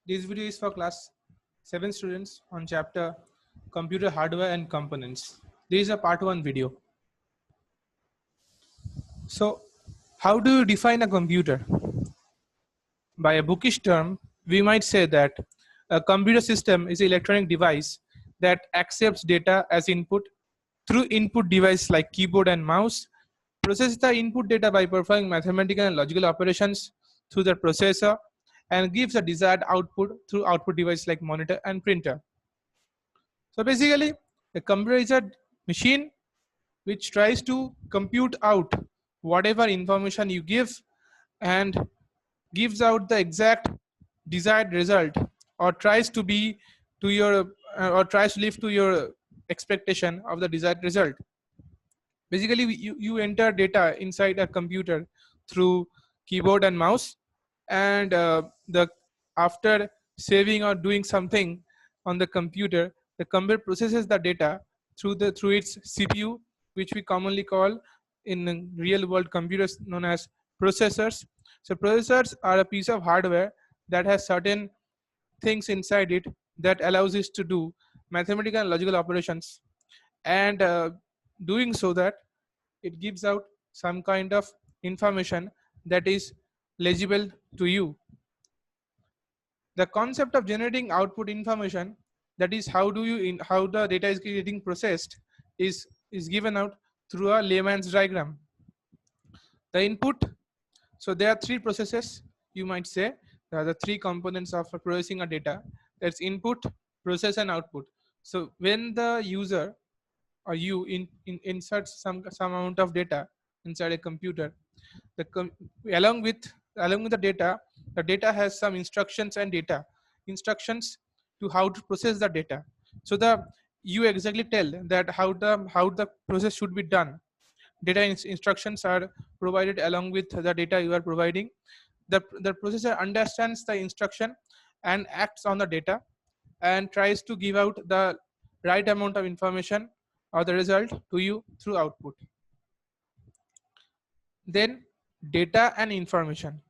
This video is for class 7 students on chapter computer hardware and components. This is a part 1 video. So how do you define a computer? By a bookish term, we might say that a computer system is an electronic device that accepts data as input through input device like keyboard and mouse, processes the input data by performing mathematical and logical operations through the processor, and gives a desired output through output device like monitor and printer. So basically, a computer is a machine which tries to compute out whatever information you give and gives out the exact desired result, or tries to be to your or tries to live to your expectation of the desired result. Basically, you enter data inside a computer through keyboard and mouse, and the after saving or doing something on the computer processes the data through its CPU, which we commonly call in real world computers known as processors. So processors are a piece of hardware that has certain things inside it that allows it to do mathematical and logical operations, and doing so that it gives out some kind of information that is legible to you. The concept of generating output information, that is how the data is getting processed, is given out through a layman's diagram. The input, so there are three processes, you might say. There are the three components of processing a data. That's input, process, and output. So when the user or you insert some amount of data inside a computer, along with the data has some instructions to how to process the data. So you exactly tell that how the process should be done. Data instructions are provided along with the data you are providing. The processor understands the instruction and acts on the data and tries to give out the right amount of information or the result to you through output. Then data and information.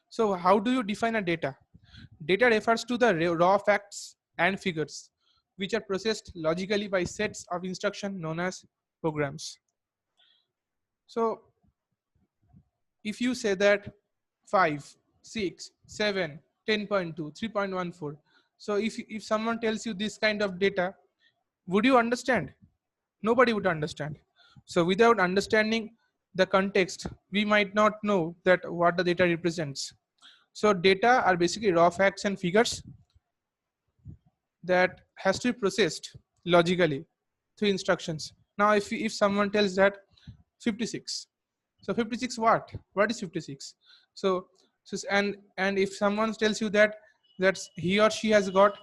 So how do you define a data? Data refers to the raw facts and figures which are processed logically by sets of instruction known as programs. So if you say that 5, 6, 7, 10.2, 3.14, so if someone tells you this kind of data, would you understand? Nobody would understand. So without understanding the context, we might not know that what the data represents. So data are basically raw facts and figures that has to be processed logically through instructions. Now if someone tells that 56, so 56 what is 56? So and if someone tells you that he or she has got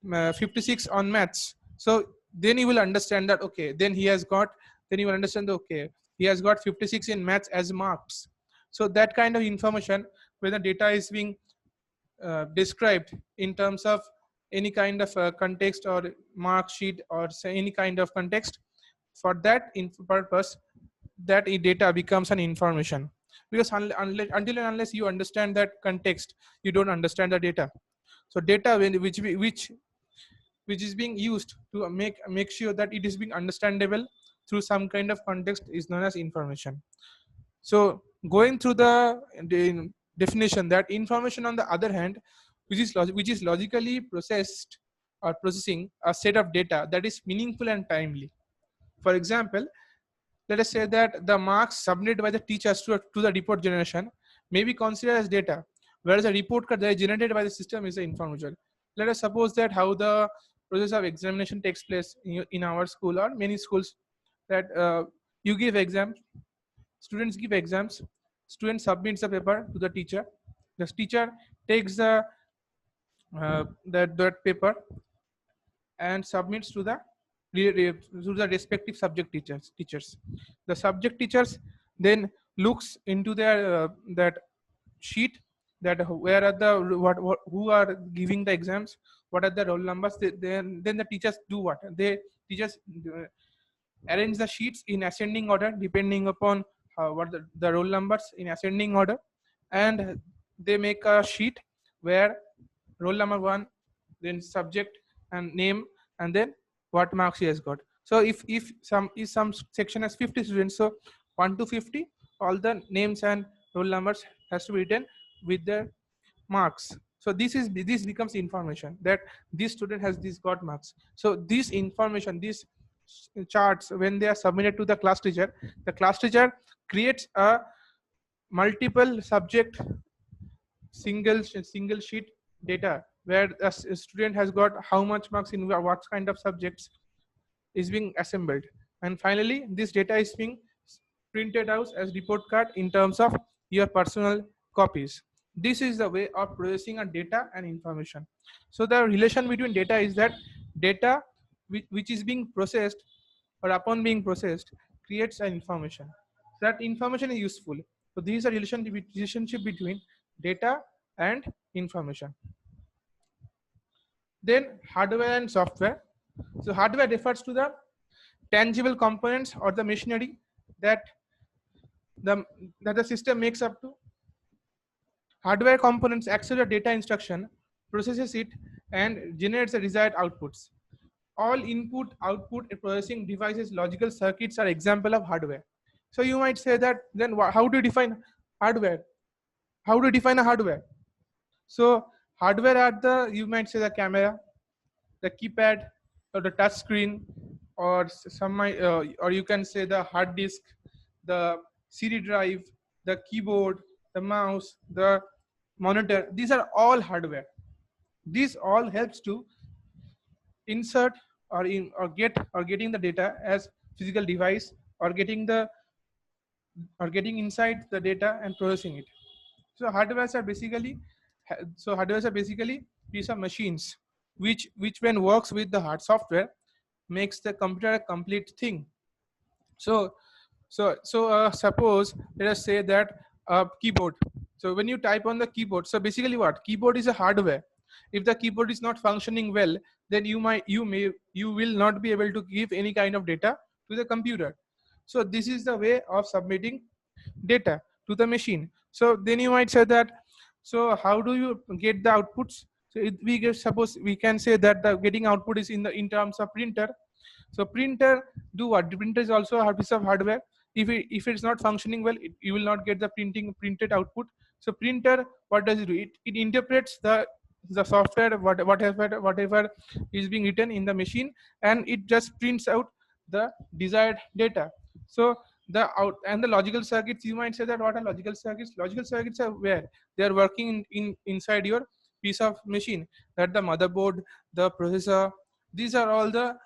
56 on maths, so then you will understand that okay, then you will understand that, okay, he has got 56 in maths as marks. So that kind of information, when the data is being described in terms of any kind of context or mark sheet or say any kind of context, for that purpose, that data becomes an information. Because until and unless you understand that context, you don't understand the data. So data which is being used to make sure that it is being understandable through some kind of context is known as information. So going through the definition, that information on the other hand, which is logically processed or processing a set of data that is meaningful and timely. For example, let us say that the marks submitted by the teachers to the report generation may be considered as data, whereas the report card that is generated by the system is the information. Let us suppose that how the process of examination takes place in our school or many schools, that you give exams, students give exams, student submits the paper to the teacher. The teacher takes that paper and submits to the respective subject teachers. The subject teachers then looks into their that sheet, that where are the who are giving the exams, what are the roll numbers. Then the teachers do what? Teachers arrange the sheets in ascending order depending upon what the roll numbers in ascending order, and they make a sheet where roll number 1, then subject and name, and then what marks he has got. So if some section has 50 students, so 1 to 50, all the names and roll numbers has to be written with their marks. So this becomes information that this student has this got marks. So this information, these charts, when they are submitted to the class teacher creates a multiple subject single sheet data where a student has got how much marks in what kind of subjects is being assembled, and finally this data is being printed out as report card in terms of your personal copies. This is the way of processing a data and information. So the relation between data is that data which is being processed or upon being processed creates an information. That information is useful. So these are relationship between data and information. Then hardware and software. So hardware refers to the tangible components or the machinery that the system makes up to. Hardware components accelerate data instruction, processes it, and generates the desired outputs. All input output processing devices, logical circuits are example of hardware. So you might say that then how do you define hardware? How do you define a hardware? So hardware are the, you might say, the camera, the keypad, or the touch screen, or or you can say the hard disk, the CD drive, the keyboard, the mouse, the monitor. These are all hardware. This all helps to insert or getting the data as physical device, or getting inside the data and processing it. So hardwares are basically piece of machines which when works with the hard software makes the computer a complete thing. So suppose let us say that a keyboard. So when you type on the keyboard, so basically what keyboard is a hardware. If the keyboard is not functioning well, then you will not be able to give any kind of data to the computer. So this is the way of submitting data to the machine. So then you might say that, so how do you get the outputs? So suppose we can say that the getting output is in terms of printer. So printer do what? The printer is also a piece of hardware. If it's not functioning well, you will not get the printed output. So printer, what does it do? It interprets the software, whatever is being written in the machine, and it just prints out the desired data. So the logical circuits, you might say that what are logical circuits? Logical circuits are where they are working inside your piece of machine, that the motherboard, the processor, these are all the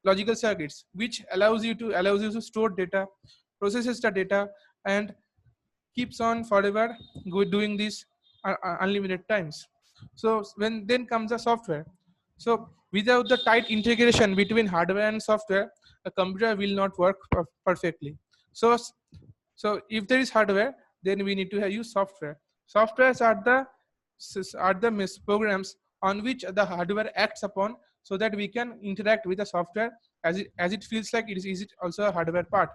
logical circuits which allows you to store data, processes the data, and keeps on forever doing this unlimited times. So when then comes the software. So without the tight integration between hardware and software, a computer will not work perfectly. So if there is hardware, then we need to use software. Softwares are the programs on which the hardware acts upon, so that we can interact with the software as it feels like it is also a hardware part.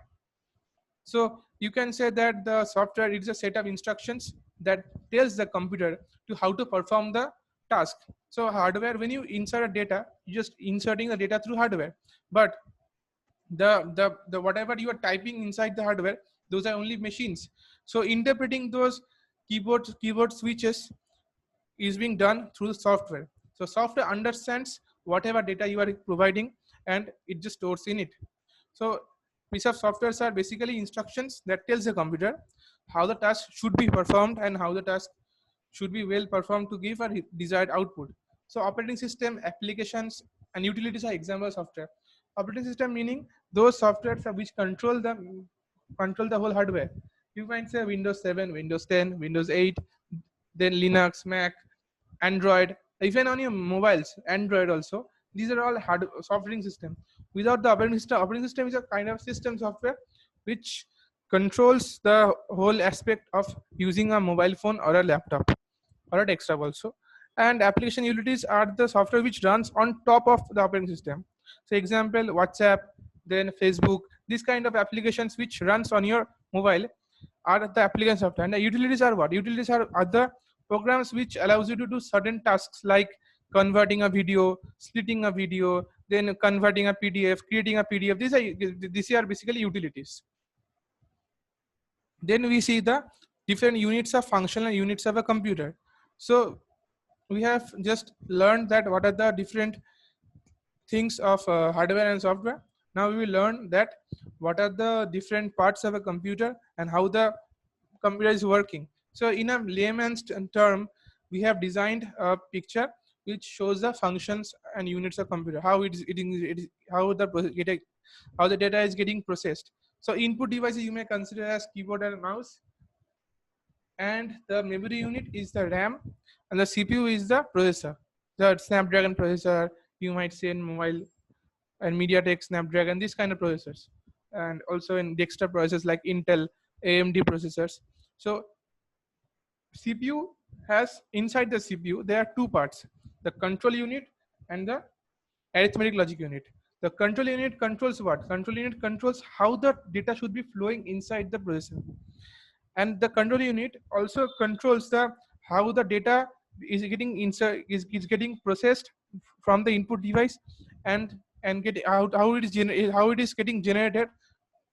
So you can say that the software is a set of instructions that tells the computer to how to perform the task. So hardware, when you insert a data, you're just inserting the data through hardware. But the whatever you are typing inside the hardware, those are only machines. So interpreting those keyboard switches is being done through the software. So software understands whatever data you are providing, and it just stores in it. So piece of softwares are basically instructions that tells the computer how the task should be performed and how the task should be well performed to give a desired output. So operating system, applications, and utilities are example software. Operating system meaning those softwares which control the whole hardware. You might say Windows 7, Windows 10, Windows 8, then Linux, Mac, Android, even on your mobiles, Android also. These are all operating system. Without the operating system is a kind of system software which controls the whole aspect of using a mobile phone or a laptop or a desktop also. And application utilities are the software which runs on top of the operating system. So example, WhatsApp, then Facebook, these kind of applications which runs on your mobile are the application software. And the utilities are what? Utilities are the programs which allows you to do certain tasks like converting a video, splitting a video, then converting a PDF, creating a PDF. These are basically utilities. Then we see the different units of functional units of a computer. So we have just learned that what are the different things of hardware and software. Now we will learn that what are the different parts of a computer and how the computer is working. So in a layman's term, we have designed a picture which shows the functions and units of computer, how it is how the data is getting processed. So input devices you may consider as keyboard and mouse, and the memory unit is the RAM, and the CPU is the processor, the Snapdragon processor, you might say in mobile, and MediaTek Snapdragon, these kind of processors, and also in desktop processors like Intel, AMD processors. So CPU has, inside the CPU there are two parts: the control unit and the arithmetic logic unit. The control unit controls what? Control unit controls how the data should be flowing inside the processor, and the control unit also controls the how the data is getting inside is getting processed from the input device, and get out how it is getting generated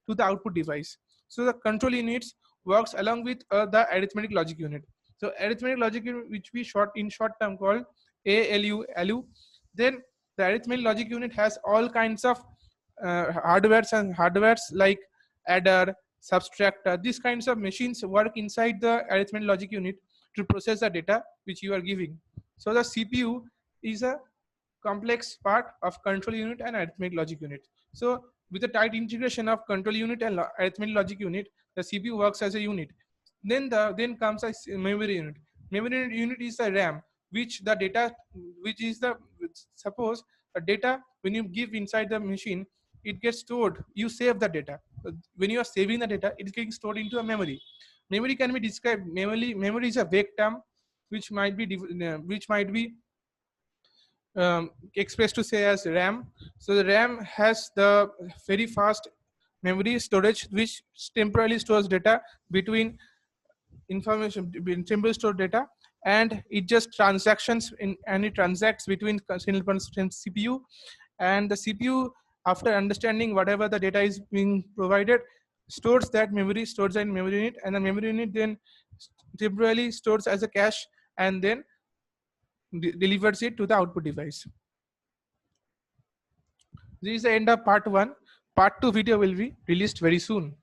to the output device. So the control units works along with the arithmetic logic unit. So arithmetic logic unit, which we short in short term called ALU. Then the arithmetic logic unit has all kinds of hardwares like adder, subtractor. These kinds of machines work inside the arithmetic logic unit to process the data which you are giving. So the CPU is a complex part of control unit and arithmetic logic unit. So with a tight integration of control unit and arithmetic logic unit, the CPU works as a unit. Then comes a memory unit. Memory unit is the RAM, which the data, which is the, suppose a data when you give inside the machine, it gets stored. You save the data. When you are saving the data, it is getting stored into a memory. Memory can be described. Memory is a vague term, which might be expressed to say as RAM. So the RAM has the very fast memory storage, which temporarily stores data between information, temporarily stored data, and it just transactions in, and it transacts between CPU, and the CPU, after understanding whatever the data is being provided, stores that memory, stores that in memory unit, and the memory unit then temporarily stores as a cache, and then delivers it to the output device. This is the end of part 1. Part 2 video will be released very soon.